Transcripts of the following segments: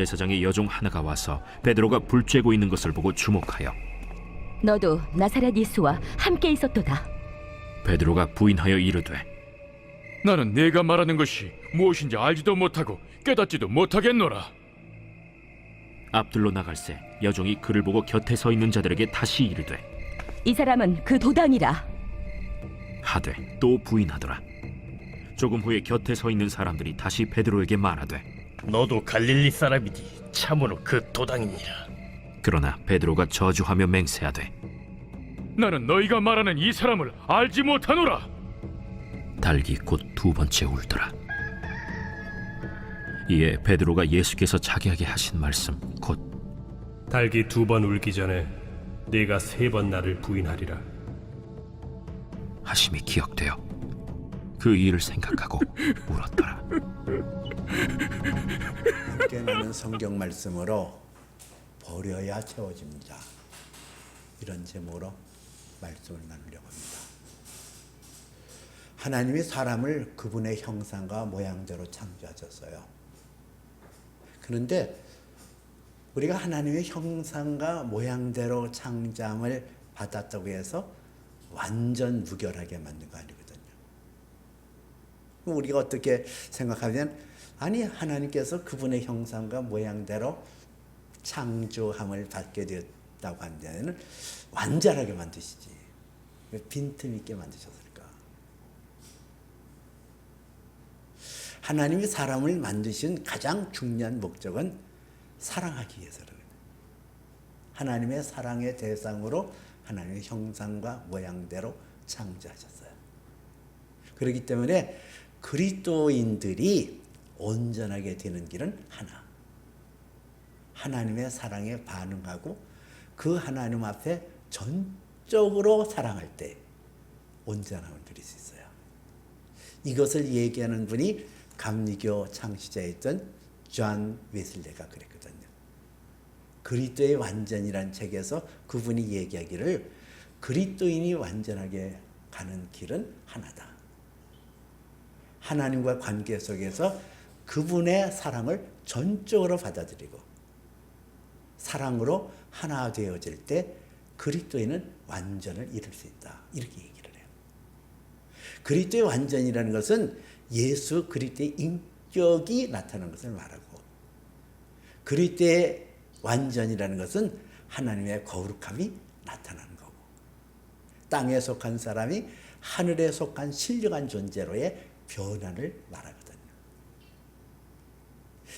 대제사장의 여종 하나가 와서 베드로가 불 쬐고 있는 것을 보고 주목하여 너도 나사렛 예수와 함께 있었도다. 베드로가 부인하여 이르되 나는 네가 말하는 것이 무엇인지 알지도 못하고 깨닫지도 못하겠노라. 앞들로 나갈새 여종이 그를 보고 곁에 서 있는 자들에게 다시 이르되 이 사람은 그 도당이라. 하되 또 부인하더라. 조금 후에 곁에 서 있는 사람들이 다시 베드로에게 말하되 너도 갈릴리 사람이니 참으로 그 도당이니라. 그러나 베드로가 저주하며 맹세하되 나는 너희가 말하는 이 사람을 알지 못하노라. 달기 곧 두 번째 울더라. 이에 베드로가 예수께서 자기에게 하신 말씀 곧 달기 2번 울기 전에 네가 3번 나를 부인하리라. 하심이 기억되어 그 일을 생각하고 울었더라. 깨나는 성경 말씀으로 버려야 채워집니다. 이런 제목으로 말씀을 나누려고 합니다. 하나님이 사람을 그분의 형상과 모양대로 창조하셨어요. 그런데 우리가 하나님의 형상과 모양대로 창조함을 받았다고 해서 완전 무결하게 만든 거 아니거든요. 우리가 어떻게 생각하면 아니 하나님께서 그분의 형상과 모양대로 창조함을 받게 되었다고 한다면 완전하게 만드시지 왜 빈틈있게 만드셨을까? 하나님이 사람을 만드신 가장 중요한 목적은 사랑하기 위해서라고요. 하나님의 사랑의 대상으로 하나님의 형상과 모양대로 창조하셨어요. 그렇기 때문에 그리스도인들이 온전하게 되는 길은 하나. 하나님의 사랑에 반응하고 그 하나님 앞에 전적으로 사랑할 때 온전함을 누릴 수 있어요. 이것을 얘기하는 분이 감리교 창시자였던 존 웨슬레가 그랬거든요. 그리스도의 완전이라는 책에서 그분이 얘기하기를 그리스도인이 완전하게 가는 길은 하나다. 하나님과 관계 속에서 그분의 사랑을 전적으로 받아들이고 사랑으로 하나 되어질 때 그리스도인은 완전을 이룰 수 있다. 이렇게 얘기를 해요. 그리스도의 완전이라는 것은 예수 그리스도의 인격이 나타나는 것을 말하고 그리스도의 완전이라는 것은 하나님의 거룩함이 나타나는 거고 땅에 속한 사람이 하늘에 속한 신령한 존재로의 변화를 말하거든요.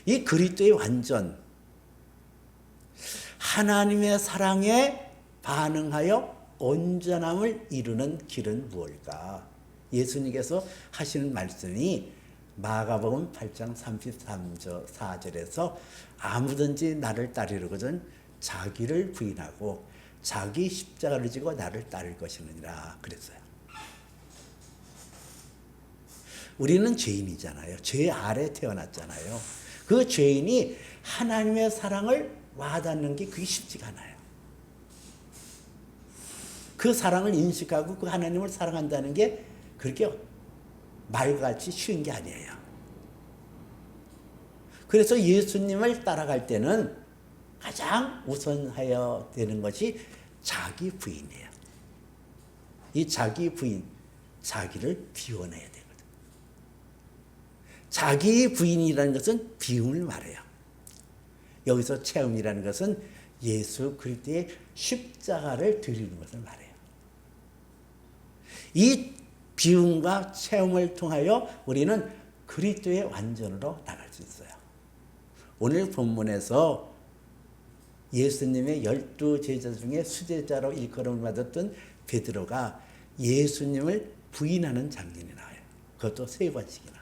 이 그리스도의 완전, 하나님의 사랑에 반응하여 온전함을 이루는 길은 무엇일까? 예수님께서 하시는 말씀이 마가복음 8장 33절에서 아무든지 나를 따르려거든 자기를 부인하고 자기 십자가를 지고 나를 따를 것이니라 그랬어요. 우리는 죄인이잖아요. 죄 아래 태어났잖아요. 그 죄인이 하나님의 사랑을 와닿는 게 그게 쉽지가 않아요. 그 사랑을 인식하고 그 하나님을 사랑한다는 게 그렇게 말과 같이 쉬운 게 아니에요. 그래서 예수님을 따라갈 때는 가장 우선해야 되는 것이 자기 부인이에요. 이 자기 부인, 자기를 비워내야 되거든. 자기 부인이라는 것은 비움을 말해요. 여기서 체험이라는 것은 예수 그리스도의 십자가를 드리는 것을 말해요. 이 비움과 체험을 통하여 우리는 그리스도의 완전으로 나갈 수 있어요. 오늘 본문에서 예수님의 12제자 중에 수제자로 일컬음을 받았던 베드로가 예수님을 부인하는 장면이 나와요. 그것도 3번씩이나.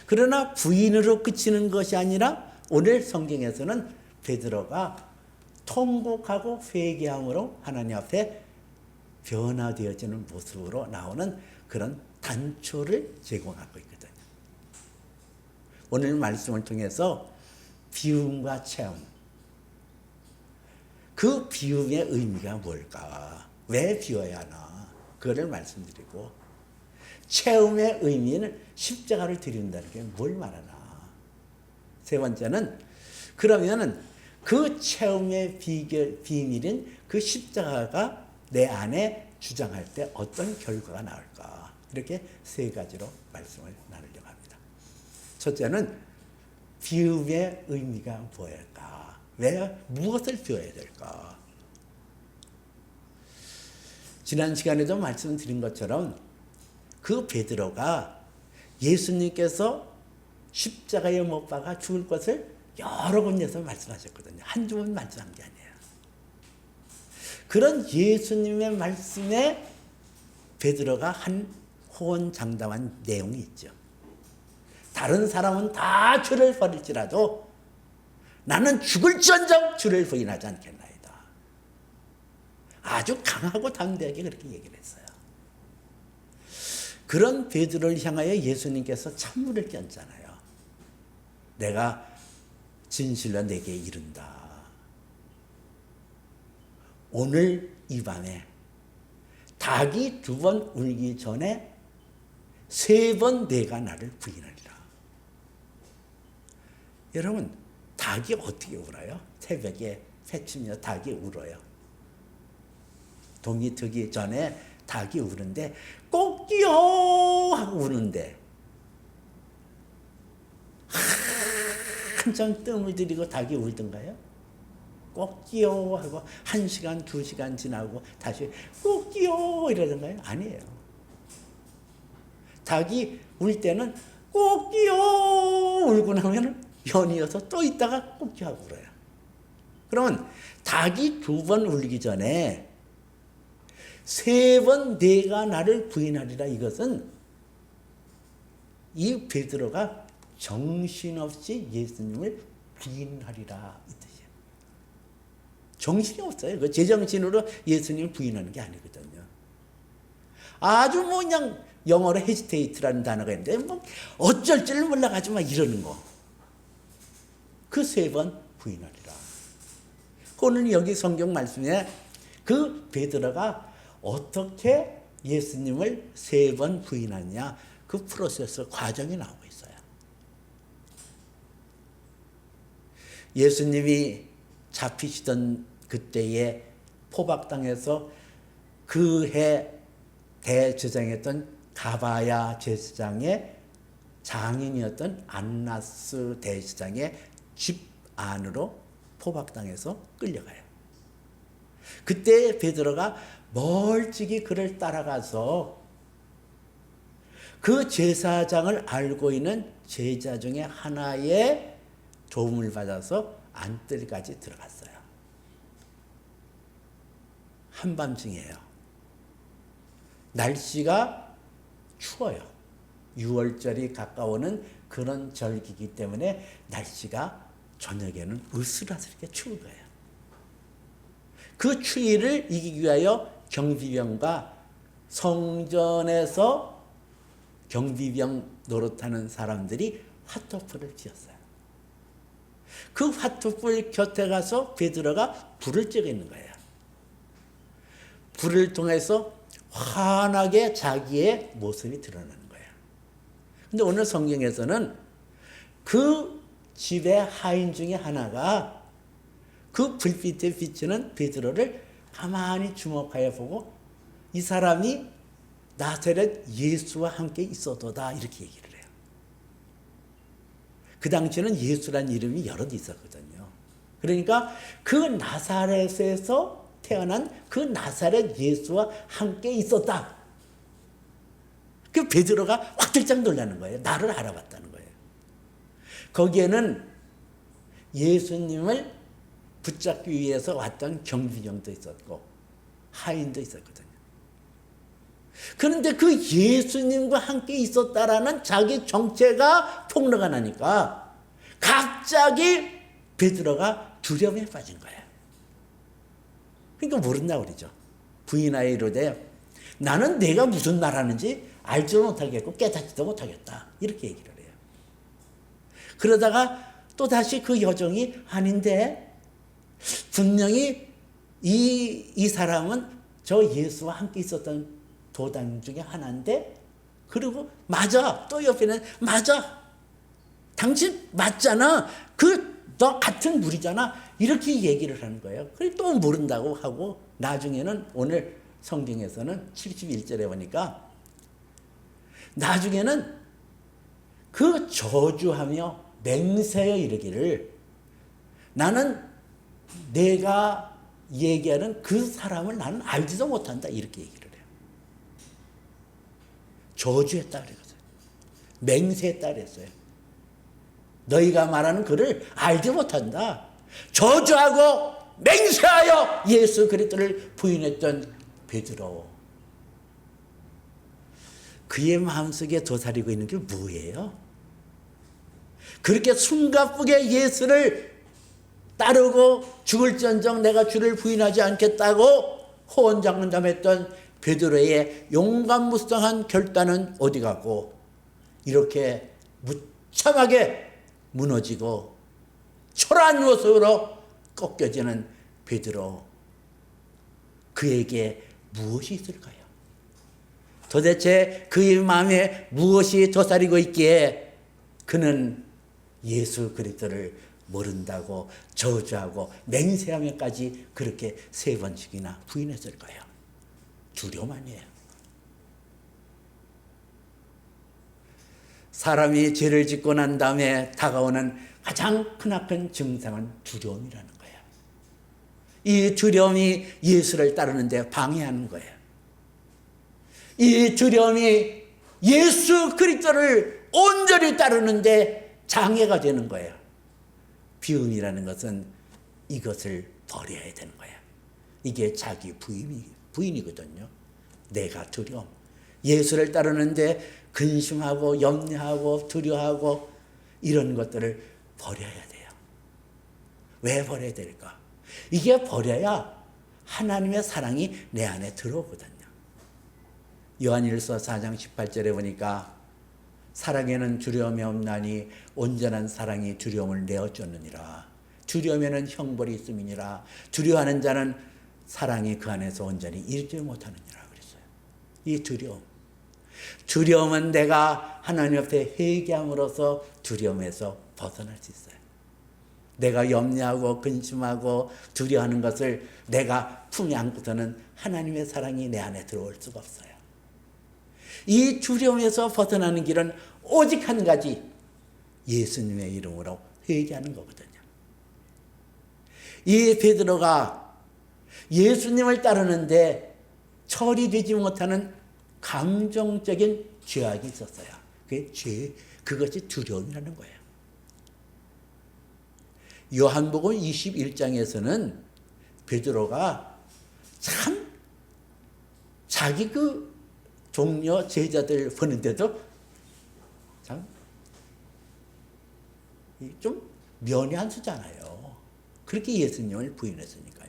그러나 부인으로 그치는 것이 아니라 오늘 성경에서는 베드로가 통곡하고 회개함으로 하나님 앞에 변화되어지는 모습으로 나오는 그런 단초를 제공하고 있거든요. 오늘 말씀을 통해서 비움과 체험, 그 비움의 의미가 뭘까? 왜 비워야 하나? 그거를 말씀드리고 체험의 의미는 십자가를 드린다는 게 뭘 말하나. 세 번째는 그러면은 그 체험의 비밀인 그 십자가가 내 안에 주장할 때 어떤 결과가 나올까. 이렇게 세 가지로 말씀을 나누려고 합니다. 첫째는 비움의 의미가 뭐일까? 왜 무엇을 비워야 될까? 지난 시간에도 말씀드린 것처럼 그 베드로가 예수님께서 십자가에 못 박아 죽을 것을 여러 군데서 말씀하셨거든요. 한두 번 말씀한 게 아니에요. 그런 예수님의 말씀에 베드로가 한 호언장담한 내용이 있죠. 다른 사람은 다 주를 버릴지라도 나는 죽을지언정 주를 부인하지 않겠나이다. 아주 강하고 담대하게 그렇게 얘기를 했어요. 그런 베드로를 향하여 예수님께서 찬물을 끼얹잖아요. 내가 진실로 내게 이른다. 오늘 이 밤에 닭이 2번 울기 전에 3번 내가 나를 부인하리라. 여러분, 닭이 어떻게 울어요? 새벽에 새치며 닭이 울어요. 동이 트기 전에 닭이 우는데 꼭지요 하고 우는데 한참 뜸을 들이고 닭이 울던가요? 꼭지요 하고 1시간, 2시간 지나고 다시 꼭지요 이러던가요? 아니에요. 닭이 울 때는 꼭지요 울고 나면 연이어서 또 있다가 꼭지하고 울어요. 그러면 닭이 2번 울기 전에 3번 내가 나를 부인하리라. 이것은 이 베드로가 정신없이 예수님을 부인하리라 이 뜻이에요. 정신이 없어요. 그 제정신으로 예수님을 부인하는 게 아니거든요. 아주 뭐 그냥 영어로 헤지테이트라는 단어가 있는데 뭐 어쩔 줄 몰라가지고 막 이러는 거. 그 3번 부인하리라. 오늘 여기 성경 말씀에 그 베드로가 어떻게 예수님을 3번 부인하냐 그 프로세스 과정이 나오고 있어요. 예수님이 잡히시던 그때에 포박당해서 그 해 대제사장이었던 가바야 제사장의 장인이었던 안나스 대제사장의 집 안으로 포박당해서 끌려가요. 그때 베드로가 멀찍이 그를 따라가서 그 제사장을 알고 있는 제자 중에 하나의 도움을 받아서 안뜰까지 들어갔어요. 한밤중이에요. 날씨가 추워요. 6월절이 가까워오는 그런 절기이기 때문에 날씨가 저녁에는 으슬아슬하게 추운 거예요. 그 추위를 이기기 위하여 경비병과 성전에서 경비병 노릇하는 사람들이 화토불을 지었어요. 그 화토불 곁에 가서 베드로가 불을 쬐고 있는 거예요. 불을 통해서 환하게 자기의 모습이 드러나는 거예요. 근데 오늘 성경에서는 그 집의 하인 중에 하나가 그 불빛에 비치는 베드로를 가만히 주목하여 보고 이 사람이 나사렛 예수와 함께 있어도다 이렇게 얘기를 해요. 그 당시에는 예수란 이름이 여럿 있었거든요. 그러니까 그 나사렛에서 태어난 그 나사렛 예수와 함께 있었다. 그 베드로가 확들짝 놀라는 거예요. 나를 알아봤다는 거예요. 거기에는 예수님을 붙잡기 위해서 왔던 경비병도 있었고 하인도 있었거든요. 그런데 그 예수님과 함께 있었다라는 자기 정체가 폭로가 나니까 갑자기 베드로가 두려움에 빠진 거예요. 그러니까 모른다 그러죠. 부인하여 이르되 나는 내가 무슨 말하는지 알지도 못하겠고 깨닫지도 못하겠다. 이렇게 얘기를 해요. 그러다가 또다시 그 여종이 아닌데 분명히 이 사람은 저 예수와 함께 있었던 도당 중에 하나인데 그리고 맞아. 또 옆에는 맞아. 당신 맞잖아. 너 같은 물이잖아. 이렇게 얘기를 하는 거예요. 그리고 또 모른다고 하고 나중에는 오늘 성경에서는 71절에 보니까 나중에는 그 저주하며 맹세하여 이르기를 나는 내가 얘기하는 그 사람을 나는 알지도 못한다. 이렇게 얘기를 해요. 저주했다 그랬어요. 맹세했다 그랬어요. 너희가 말하는 그를 알지 못한다. 저주하고 맹세하여 예수 그리스도를 부인했던 베드로. 그의 마음속에 도사리고 있는 게 뭐예요? 그렇게 숨가쁘게 예수를 따르고 죽을지언정 내가 주를 부인하지 않겠다고 호언장담했던 베드로의 용감무쌍한 결단은 어디 가고 이렇게 무참하게 무너지고 초라한 모습으로 꺾여지는 베드로. 그에게 무엇이 있을까요? 도대체 그의 마음에 무엇이 도사리고 있기에 그는 예수 그리스도를 모른다고 저주하고 맹세하며까지 그렇게 3번씩이나 부인했을까요? 두려움 아니에요. 사람이 죄를 짓고 난 다음에 다가오는 가장 크나큰 증상은 두려움이라는 거예요. 이 두려움이 예수를 따르는데 방해하는 거예요. 이 두려움이 예수 그리스도를 온전히 따르는데 장애가 되는 거예요. 비움이라는 것은 이것을 버려야 되는 거예요. 이게 자기 부인이거든요. 내가 두려움. 예수를 따르는데 근심하고 염려하고 두려워하고 이런 것들을 버려야 돼요. 왜 버려야 될까? 이게 버려야 하나님의 사랑이 내 안에 들어오거든요. 요한일서 4장 18절에 보니까 사랑에는 두려움이 없나니 온전한 사랑이 두려움을 내어쫓느니라. 두려움에는 형벌이 있음이니라. 두려워하는 자는 사랑이 그 안에서 온전히 이루지 못하느니라 그랬어요. 이 두려움은 내가 하나님 앞에 회개함으로써 두려움에서 벗어날 수 있어요. 내가 염려하고 근심하고 두려워하는 것을 내가 품에 안고서는 하나님의 사랑이 내 안에 들어올 수가 없어요. 이 두려움에서 벗어나는 길은 오직 한 가지, 예수님의 이름으로 회개하는 거거든요. 이 베드로가 예수님을 따르는데 처리되지 못하는 감정적인 죄악이 있었어요. 그것이 두려움이라는 거예요. 요한복음 21장에서는 베드로가 참 자기 동료 제자들 보는데도 참 좀 면이 안 서잖아요. 그렇게 예수님을 부인했으니까요.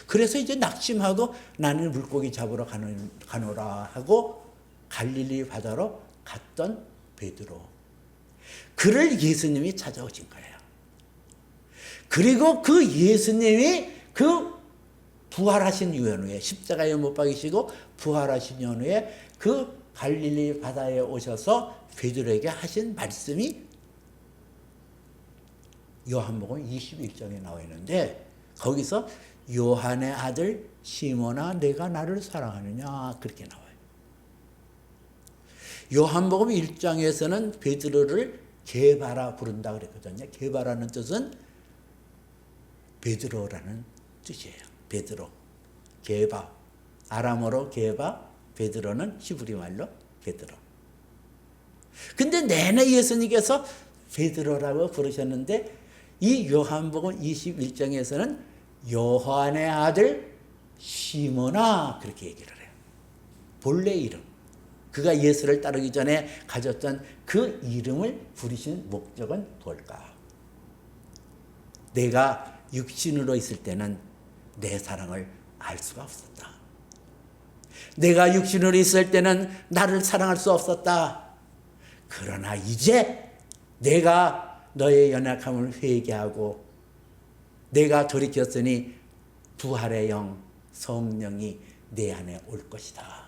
그래서 이제 낙심하고 나는 물고기 잡으러 가노라 하고 갈릴리 바다로 갔던 베드로. 그를 예수님이 찾아오신 거예요. 그리고 그 예수님이 그 부활하신 이후에 십자가에 못 박이시고 부활하신 이후에 그 갈릴리 바다에 오셔서 베드로에게 하신 말씀이 요한복음 21장에 나와 있는데 거기서 요한의 아들 시몬아 내가 나를 사랑하느냐 그렇게 나와요. 요한복음 1장에서는 베드로를 게바라 부른다 그랬거든요. 게바라는 뜻은 베드로라는 뜻이에요. 베드로, 게바, 아람어로 게바, 베드로는 히브리 말로 베드로. 근데 내내 예수님께서 베드로라고 부르셨는데 이 요한복음 21장에서는 요한의 아들 시몬아 그렇게 얘기를 해요. 본래 이름. 그가 예수를 따르기 전에 가졌던 그 이름을 부르신 목적은 뭘까? 내가 육신으로 있을 때는 내 사랑을 알 수가 없었다. 내가 육신으로 있을 때는 나를 사랑할 수 없었다. 그러나 이제 내가 너의 연약함을 회개하고 내가 돌이켰으니 부활의 영 성령이 내 안에 올 것이다.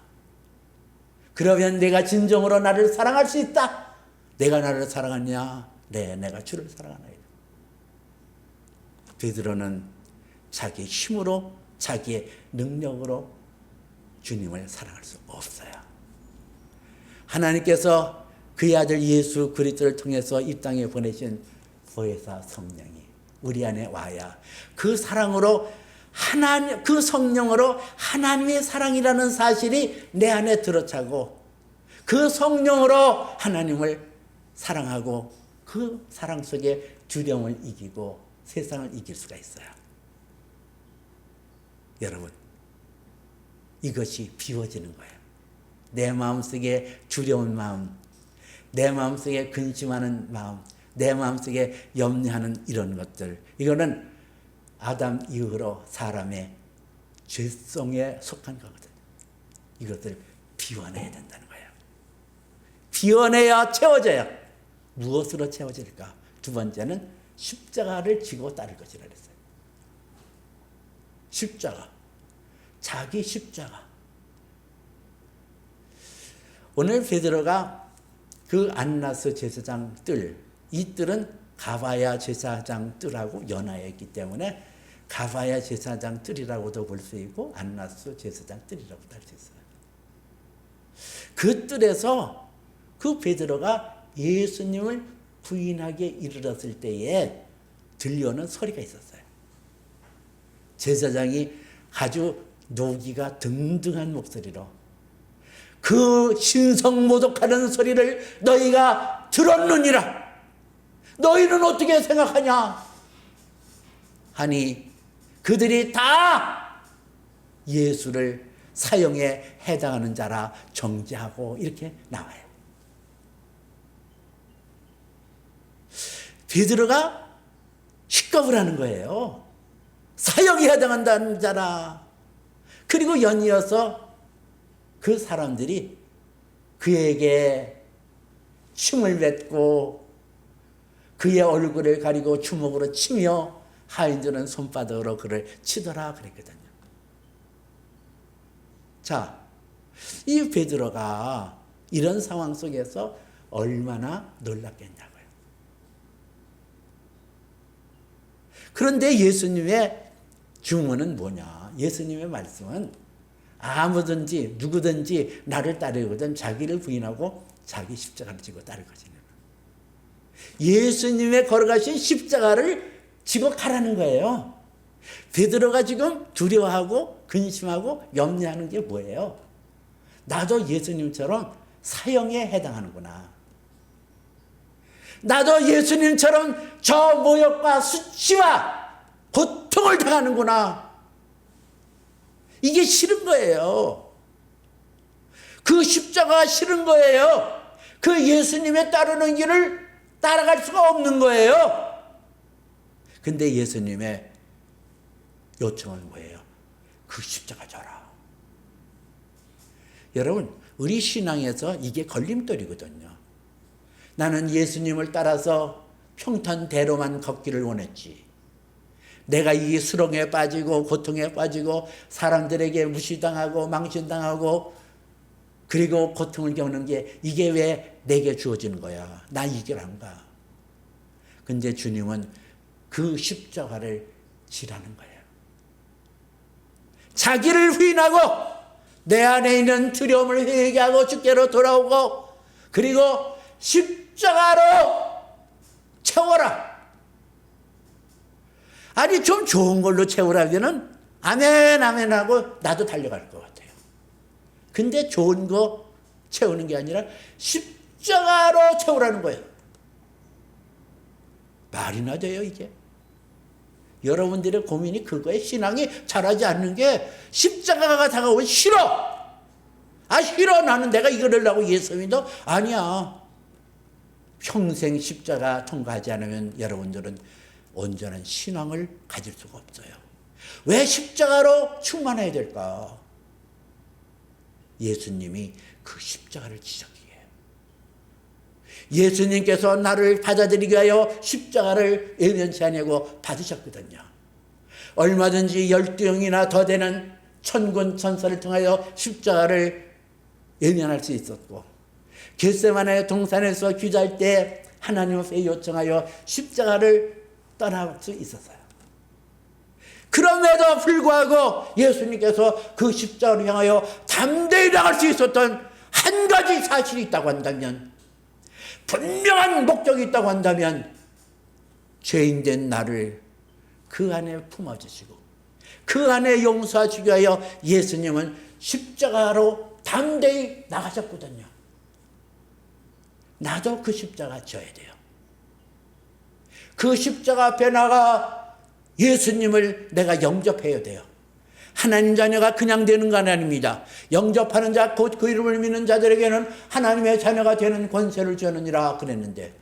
그러면 내가 진정으로 나를 사랑할 수 있다. 내가 나를 사랑하냐? 네, 내가 주를 사랑하나이다. 베드로는 자기 힘으로, 자기의 능력으로 주님을 사랑할 수 없어요. 하나님께서 그의 아들 예수 그리스도를 통해서 이 땅에 보내신 보혜사 성령이 우리 안에 와야 그 사랑으로 하나님, 그 성령으로 하나님의 사랑이라는 사실이 내 안에 들어차고 그 성령으로 하나님을 사랑하고 그 사랑 속에 두려움을 이기고 세상을 이길 수가 있어요. 여러분, 이것이 비워지는 거예요. 내 마음속에 두려운 마음, 내 마음속에 근심하는 마음, 내 마음속에 염려하는 이런 것들, 이거는 아담 이후로 사람의 죄성에 속한 거거든요. 이것들 비워내야 된다는 거예요. 비워내야 채워져요. 무엇으로 채워질까? 두 번째는 십자가를 지고 따를 것이라 그랬어요. 십자가. 자기 십자가. 오늘 베드로가 그 안나스 제사장 뜰, 이 뜰은 가바야 제사장 뜰하고 연하였기 때문에 가바야 제사장 뜰이라고도 볼 수 있고 안나스 제사장 뜰이라고도 할 수 있어요. 그 뜰에서 그 베드로가 예수님을 부인하게 이르렀을 때에 들려오는 소리가 있었어요. 제사장이 아주 노기가 등등한 목소리로 그 신성모독하는 소리를 너희가 들었느니라. 너희는 어떻게 생각하냐? 하니 그들이 다 예수를 사형에 해당하는 자라 정죄하고 이렇게 나와요. 베드로가 식겁을 하는 거예요. 사형에 해당한다는 자라. 그리고 연이어서 그 사람들이 그에게 침을 뱉고 그의 얼굴을 가리고 주먹으로 치며 하인들은 손바닥으로 그를 치더라 그랬거든요. 자, 이 베드로가 이런 상황 속에서 얼마나 놀랐겠냐고요. 그런데 예수님의 주문은 뭐냐? 예수님의 말씀은 아무든지 누구든지 나를 따르거든 자기를 부인하고 자기 십자가를 지고 따를 것이냐. 예수님의 걸어가신 십자가를 지고 가라는 거예요. 베드로가 지금 두려워하고 근심하고 염려하는 게 뭐예요? 나도 예수님처럼 사형에 해당하는구나. 나도 예수님처럼 저 모욕과 수치와 고통을 당하는구나. 이게 싫은 거예요. 그 십자가가 싫은 거예요. 그 예수님의 따르는 길을 따라갈 수가 없는 거예요. 근데 예수님의 요청은 뭐예요? 그 십자가 져라. 여러분, 우리 신앙에서 이게 걸림돌이거든요. 나는 예수님을 따라서 평탄대로만 걷기를 원했지. 내가 이 수렁에 빠지고 고통에 빠지고 사람들에게 무시당하고 망신당하고 그리고 고통을 겪는 게 이게 왜 내게 주어지는 거야? 나 이 길 안 가. 근데 주님은 그 십자가를 지라는 거예요. 자기를 부인하고 내 안에 있는 두려움을 회개하고 주께로 돌아오고 그리고 십자가로 채워라. 아니 좀 좋은 걸로 채우라기는 아멘 아멘 하고 나도 달려갈 것 같아요. 근데 좋은 거 채우는 게 아니라 십자가로 채우라는 거예요. 말이나 돼요 이게? 여러분들의 고민이 그거에 신앙이 자라지 않는 게 십자가가 다가오면 싫어. 아 싫어. 나는 내가 이거를 하고 예수 믿어? 아니야. 평생 십자가 통과하지 않으면 여러분들은 온전한 신앙을 가질 수가 없어요. 왜 십자가로 충만해야 될까? 예수님이 그 십자가를 지셨기에 예수님께서 나를 받아들이게 하여 십자가를 예면치 아니하고 받으셨거든요. 얼마든지 12형이나 더 되는 천군 천사를 통하여 십자가를 외면할 수 있었고, 겟세마네 동산에서 기도할 때 하나님 앞에 요청하여 십자가를 떠날 수 있었어요. 그럼에도 불구하고 예수님께서 그 십자가를 향하여 담대히 나갈 수 있었던 한 가지 사실이 있다고 한다면, 분명한 목적이 있다고 한다면, 죄인된 나를 그 안에 품어주시고 그 안에 용서하시기 위하여 예수님은 십자가로 담대히 나가셨거든요. 나도 그 십자가 져야 돼요. 그 십자가 앞에 나가 예수님을 내가 영접해야 돼요. 하나님 자녀가 그냥 되는 건 아닙니다. 영접하는 자, 곧 그 이름을 믿는 자들에게는 하나님의 자녀가 되는 권세를 주느니라 그랬는데,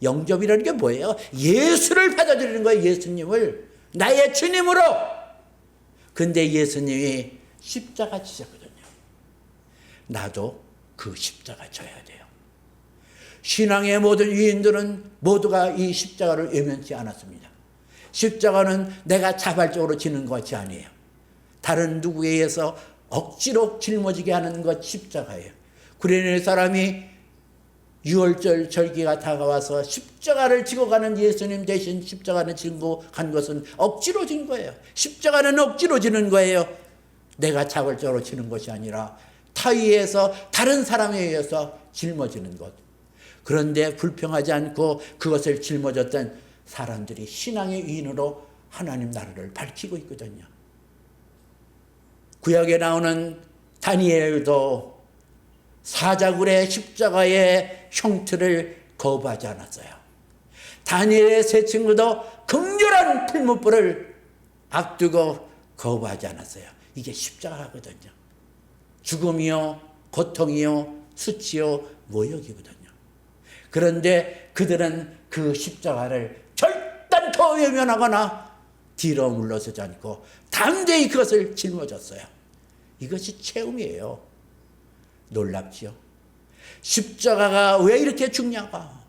영접이라는 게 뭐예요? 예수를 받아들이는 거예요. 예수님을 나의 주님으로. 근데 예수님이 십자가 지셨거든요. 나도 그 십자가 져야 돼요. 신앙의 모든 위인들은 모두가 이 십자가를 외면치 않았습니다. 십자가는 내가 자발적으로 지는 것이 아니에요. 다른 누구에 의해서 억지로 짊어지게 하는 것 십자가예요. 구레네 사람이 유월절 절기가 다가와서 십자가를 지고 가는 예수님 대신 십자가는 지고 간 것은 억지로 진 거예요. 십자가는 억지로 지는 거예요. 내가 자발적으로 지는 것이 아니라 타의에서 다른 사람에 의해서 짊어지는 것. 그런데 불평하지 않고 그것을 짊어졌던 사람들이 신앙의 위인으로 하나님 나라를 밝히고 있거든요. 구약에 나오는 다니엘도 사자굴의 십자가의 형틀을 거부하지 않았어요. 다니엘의 세 친구도 극렬한 풀무불을 앞두고 거부하지 않았어요. 이게 십자가거든요. 죽음이요, 고통이요, 수치요, 모욕이거든요. 그런데 그들은 그 십자가를 결단코 외면하거나 뒤로 물러서지 않고 담대히 그것을 짊어졌어요. 이것이 체험이에요. 놀랍지요? 십자가가 왜 이렇게 중요한가?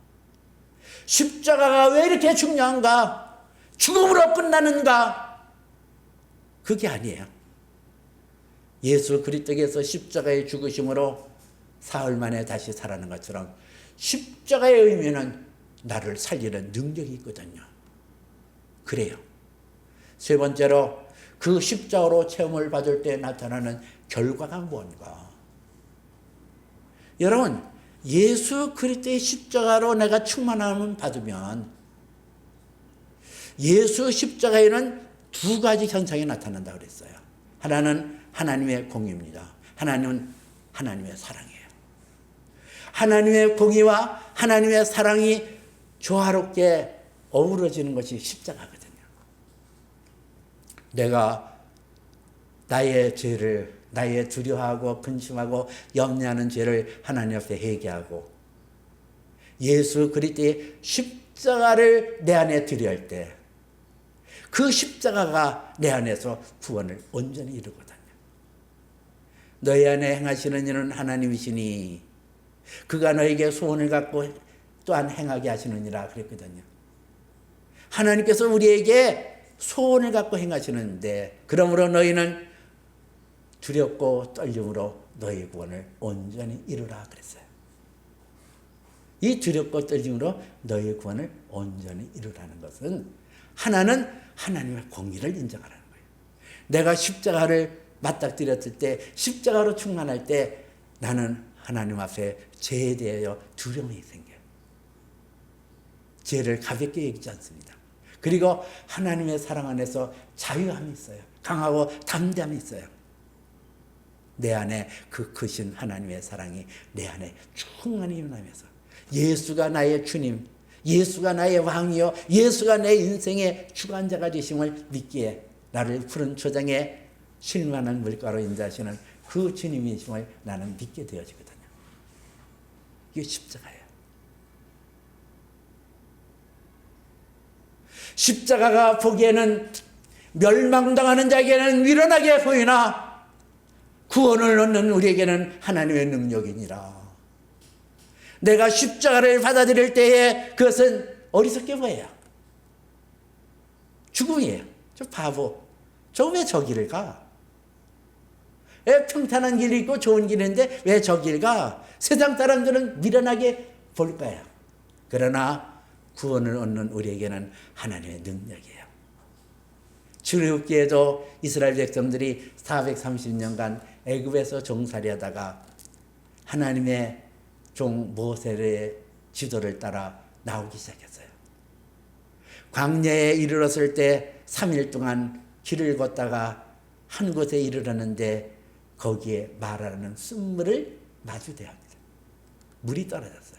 십자가가 왜 이렇게 중요한가? 죽음으로 끝나는가? 그게 아니에요. 예수 그리스도께서 십자가의 죽으심으로 사흘 만에 다시 살아난 것처럼 십자가의 의미는 나를 살리는 능력이 있거든요. 그래요. 세 번째로 그 십자가로 체험을 받을 때 나타나는 결과가 뭔가? 여러분, 예수 그리스도의 십자가로 내가 충만함을 받으면 예수 십자가에는 두 가지 현상이 나타난다 그랬어요. 하나는 하나님의 공의입니다. 하나님은 하나님의 사랑이에요. 하나님의 공의와 하나님의 사랑이 조화롭게 어우러지는 것이 십자가거든요. 내가 나의 죄를, 나의 두려워하고 근심하고 염려하는 죄를 하나님 앞에 회개하고 예수 그리스도의 십자가를 내 안에 드려야 때 그 십자가가 내 안에서 구원을 온전히 이루거든요. 너희 안에 행하시는 이는 하나님이시니 그가 너에게 소원을 갖고 또한 행하게 하시느니라 그랬거든요. 하나님께서 우리에게 소원을 갖고 행하시는데, 그러므로 너희는 두렵고 떨림으로 너희 구원을 온전히 이루라 그랬어요. 이 두렵고 떨림으로 너희 구원을 온전히 이루라는 것은 하나는 하나님의 공의를 인정하라는 거예요. 내가 십자가를 맞닥뜨렸을 때, 십자가로 충만할 때 나는 하나님 앞에 죄에 대하여 두려움이 생겨요. 죄를 가볍게 여기지 않습니다. 그리고 하나님의 사랑 안에서 자유함이 있어요. 강하고 담대함이 있어요. 내 안에 그 크신 하나님의 사랑이 내 안에 충만히 임하면서 예수가 나의 주님, 예수가 나의 왕이요, 예수가 내 인생의 주관자가 되심을 믿기에 나를 푸른 초장에 실만한 물가로 인도하시는 그 주님이심을 나는 믿게 되어지거든요. 이게 십자가예요. 십자가가 보기에는 멸망당하는 자에게는 미련하게 보이나 구원을 얻는 우리에게는 하나님의 능력이니라. 내가 십자가를 받아들일 때에 그것은 어리석게 보여요. 죽음이에요. 저 바보. 저 왜 저기를 가? 왜 평탄한 길이 있고 좋은 길인데 왜 저 길 가? 세상 사람들은 미련하게 볼 거야. 그러나 구원을 얻는 우리에게는 하나님의 능력이에요. 출애굽기에도 이스라엘 백성들이 430년간 애굽에서 종살이하다가 하나님의 종 모세의 지도를 따라 나오기 시작했어요. 광야에 이르렀을 때 3일 동안 길을 걷다가 한 곳에 이르렀는데 거기에 마라라는 쓴물을 마주대야 합니다. 물이 떨어졌어요.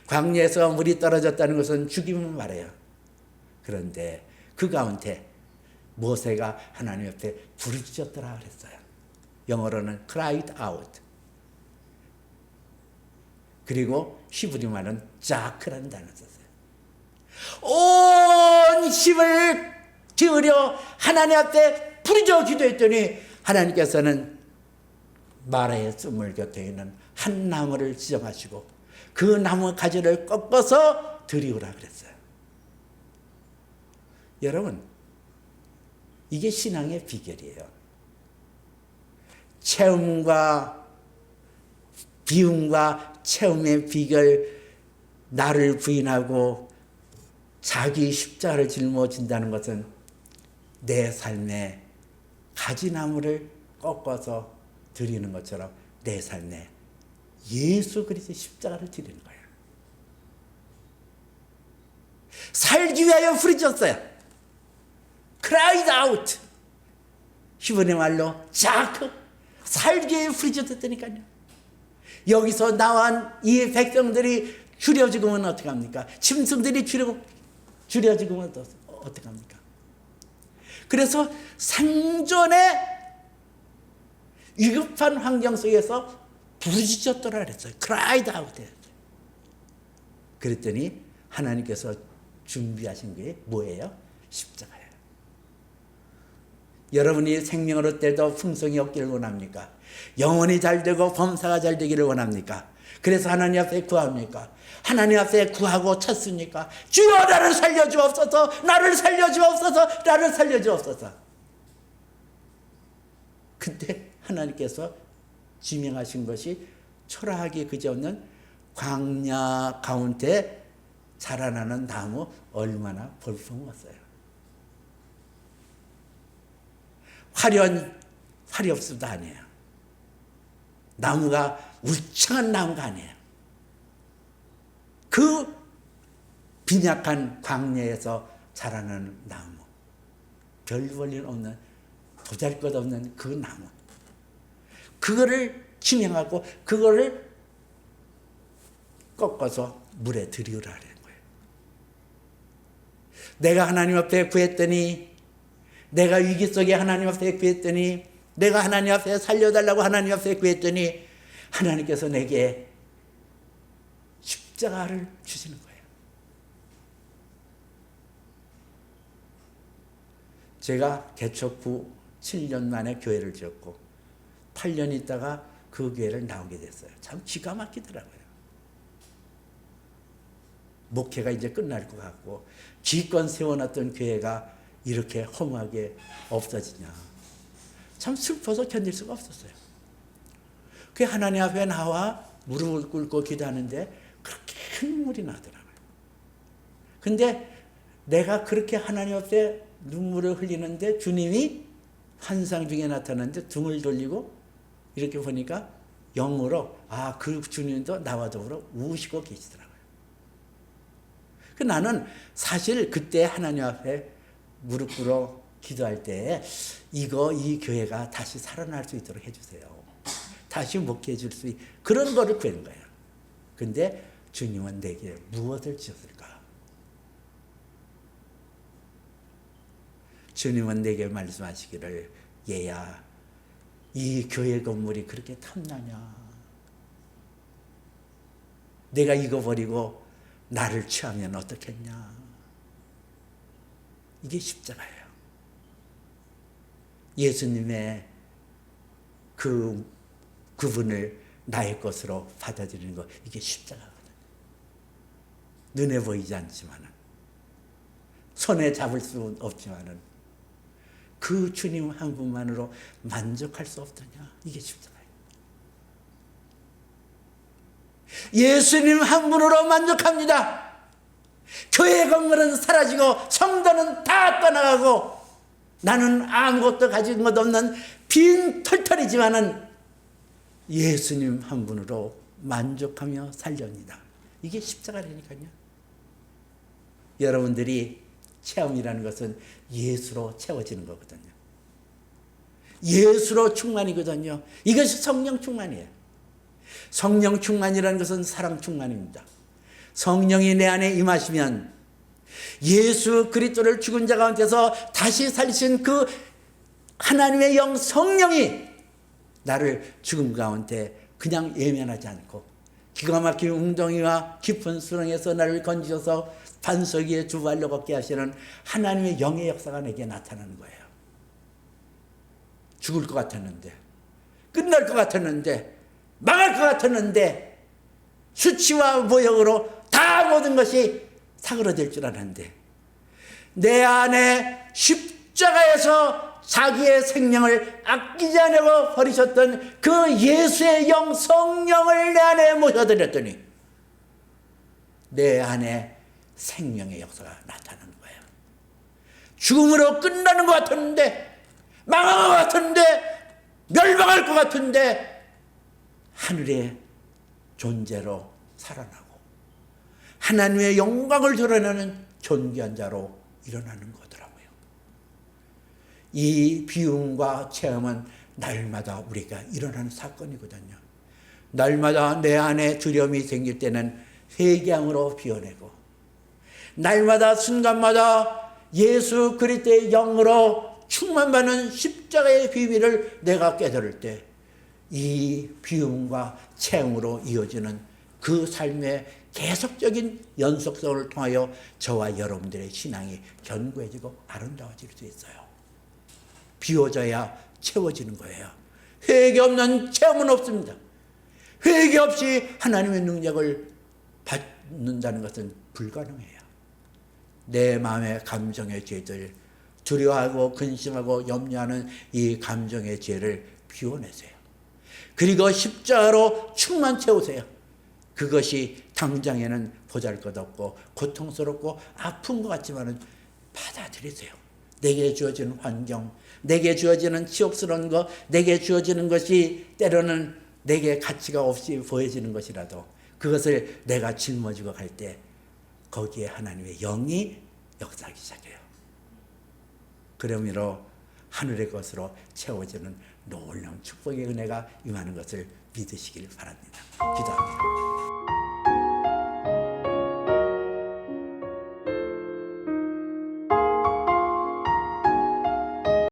광야에서 물이 떨어졌다는 것은 죽임을 말해요. 그런데 그 가운데 모세가 하나님 앞에 부르짖었더라 그랬어요. 영어로는 cried out. 그리고 히브리 말은 자크라는 단어 썼어요. 온 힘을 기울여 하나님 앞에 부르짖어 기도했더니 하나님께서는 마라의 쓴물 곁에 있는 한 나무를 지정하시고 그 나무 가지를 꺾어서 들이우라 그랬어요. 여러분, 이게 신앙의 비결이에요. 체험과 비움과 체험의 비결, 나를 부인하고 자기 십자가를 짊어진다는 것은 내 삶에 가지나무를 꺾어서 드리는 것처럼 내 삶에 예수 그리스도의 십자가를 드리는 거예요. 살기 위하여 부르짖었어요. cried out. 히브리 말로 자크. 살기 위하여 부르짖었다니까요. 여기서 나온 이 백성들이 줄여 죽으면 어떡합니까? 짐승들이 줄여 죽으면 어떡합니까? 그래서 생존의 위급한 환경 속에서 부르짖었더라 그랬어요. cried out. 그랬더니 하나님께서 준비하신 게 뭐예요? 십자가예요. 여러분이 생명을 얻때도 풍성이 없기를 원합니까? 영혼이 잘 되고 범사가 잘 되기를 원합니까? 그래서 하나님 앞에 구합니까? 하나님 앞에 구하고 찾습니까? 주여 나를 살려주옵소서, 나를 살려주옵소서, 나를 살려주옵소서. 근데 하나님께서 지명하신 것이 초라하게 그지없는 광야 가운데 자라나는 나무 얼마나 볼품없어요. 활이 없어도 아니에요. 나무가 울창한 나무가 아니에요. 그 빈약한 광야에서 자라는 나무, 별 볼일 없는 보잘것없는 그 나무, 그거를 지명하고 그거를 꺾어서 물에 들이우라는 거예요. 내가 하나님 앞에 구했더니, 내가 위기 속에 하나님 앞에 구했더니, 내가 하나님 앞에 살려달라고 하나님 앞에 구했더니 하나님께서 내게 십자가를 주시는 거예요. 제가 개척 후 7년 만에 교회를 지었고 8년 있다가 그 교회를 나오게 됐어요. 참 기가 막히더라고요. 목회가 이제 끝날 것 같고 기껏 세워놨던 교회가 이렇게 허무하게 없어지냐. 참 슬퍼서 견딜 수가 없었어요. 그 하나님 앞에 나와 무릎을 꿇고 기도하는데 그렇게 눈물이 나더라고요. 근데 내가 그렇게 하나님 앞에 눈물을 흘리는데 주님이 환상 중에 나타났는데 등을 돌리고 이렇게 보니까 영으로 그 주님도 나와 더불어 우시고 계시더라고요. 그 나는 사실 그때 하나님 앞에 무릎 꿇어 기도할 때 이 교회가 다시 살아날 수 있도록 해주세요. 다시 목회해 줄 수 그런 거를 구하는 거예요. 근데 주님은 내게 무엇을 주셨을까? 주님은 내게 말씀하시기를, 얘야, 이 교회 건물이 그렇게 탐나냐? 내가 이거 버리고 나를 취하면 어떻겠냐? 이게 십자가예요. 예수님의 그분을 나의 것으로 받아들이는 거, 이게 십자가거든요. 눈에 보이지 않지만은, 손에 잡을 수 없지만은, 그 주님 한 분만으로 만족할 수 없더냐. 이게 십자가예요. 예수님 한 분으로 만족합니다. 교회 건물은 사라지고 성도는 다 떠나가고 나는 아무것도 가진 것 없는 빈 털털이지만은 예수님 한 분으로 만족하며 살렵니다. 이게 십자가라니까요. 여러분들이 체험이라는 것은 예수로 채워지는 거거든요. 예수로 충만이거든요. 이것이 성령 충만이에요. 성령 충만이라는 것은 사랑 충만입니다. 성령이 내 안에 임하시면 예수 그리스도를 죽은 자 가운데서 다시 살리신 그 하나님의 영 성령이 나를 죽음 가운데 그냥 예면하지 않고 기가 막힌 웅덩이와 깊은 수렁에서 나를 건지셔서 반석 위에 두 발로 걷게 하시는 하나님의 영의 역사가 내게 나타나는 거예요. 죽을 것 같았는데, 끝날 것 같았는데, 망할 것 같았는데, 수치와 모욕으로 다 모든 것이 사그러들 줄 알았는데 내 안에 십자가에서 자기의 생명을 아끼지 않고 버리셨던 그 예수의 영 성령을 내 안에 모셔드렸더니 내 안에 생명의 역사가 나타나는 거예요. 죽음으로 끝나는 것 같았는데, 망한 것 같은데, 멸망할 것 같은데 하늘의 존재로 살아나고 하나님의 영광을 드러내는 존귀한 자로 일어나는 거더라고요. 이 비움과 체험은 날마다 우리가 일어나는 사건이거든요. 날마다 내 안에 두려움이 생길 때는 회개함으로 비워내고 날마다 순간마다 예수 그리스도의 영으로 충만받는 십자가의 비밀을 내가 깨달을 때 이 비움과 체험으로 이어지는 그 삶의 계속적인 연속성을 통하여 저와 여러분들의 신앙이 견고해지고 아름다워질 수 있어요. 비워져야 채워지는 거예요. 회개 없는 체험은 없습니다. 회개 없이 하나님의 능력을 받는다는 것은 불가능해요. 내 마음의 감정의 죄들, 두려워하고 근심하고 염려하는 이 감정의 죄를 비워내세요. 그리고 십자가로 충만 채우세요. 그것이 당장에는 보잘것없고 고통스럽고 아픈 것 같지만은 받아들이세요. 내게 주어지는 환경, 내게 주어지는 치욕스러운 것, 내게 주어지는 것이 때로는 내게 가치가 없이 보여지는 것이라도 그것을 내가 짊어지고 갈 때 거기에 하나님의 영이 역사하기 시작해요. 그러므로 하늘의 것으로 채워지는 놀라운 축복의 은혜가 임하는 것을 믿으시길 바랍니다. 기도